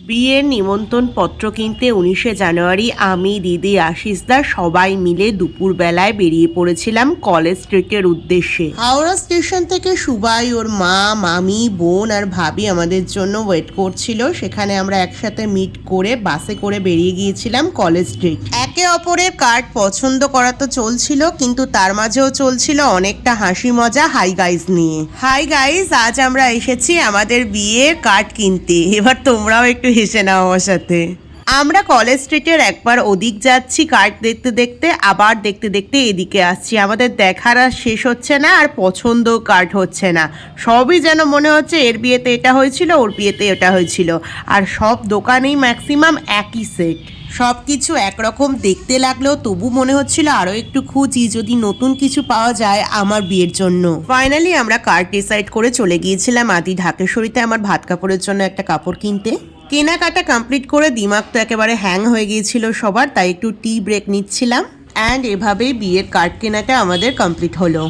বিয়ের নিমন্ত্রণ পত্র কিনতে 19শে জানুয়ারি আমি, দিদি, আশিসদা সবাই মিলে দুপুরবেলায় বেরিয়ে পড়েছিলাম কলেজ স্ট্রিটের উদ্দেশ্যে। হাওড়া স্টেশন থেকে সুবাই, ওর মা, মামি, বোন আর ভাবি আমাদের জন্য ওয়েট করছিল। সেখানে আমরা একসাথে মিট করে বাসে করে বেরিয়ে গিয়েছিলাম কলেজ স্ট্রিট। একে অপরের কার্ড পছন্দ করা তো চলছিল, কিন্তু তার মাঝেও চলছিল অনেকটা হাসি মজা হাই গাইজ নিয়ে। হাই গাইজ, আজ আমরা এসেছি আমাদের বিয়ের কার্ড কিনতে। এবার তোমরাও একটু হেসে নাও আমার সাথে। আমরা কলেজ স্ট্রিটের একবার ওদিক যাচ্ছি কার্ড দেখতে দেখতে, আবার দেখতে দেখতে এদিকে আসছি। আমাদের দেখার আর শেষ হচ্ছে না, আর পছন্দ কার্ড হচ্ছে না। সবই যেন মনে হচ্ছে এর বিয়েতে এটা হয়েছিল, ওর বিয়েতে এটা হয়েছিল, আর সব দোকানেই ম্যাক্সিমাম একই সেট। সব কিছু একরকম দেখতে লাগলেও তবু মনে হচ্ছিল আরও একটু খুঁজি, যদি নতুন কিছু পাওয়া যায় আমার বিয়ের জন্য। ফাইনালি আমরা কার্ড ডিসাইড করে চলে গিয়েছিলাম আদি ঢাকেশ্বরীতে আমার ভাত কাপড়ের জন্য একটা কাপড় কিনতে। কেনাকাটা কমপ্লিট করে দিমাগ তো একেবারে হ্যাং হয়ে গিয়েছিল সবার, তাই একটু টি ব্রেক নিচ্ছিলাম। অ্যান্ড এভাবেই বিয়ের কার্ড কেনাটা আমাদের কমপ্লিট হলো।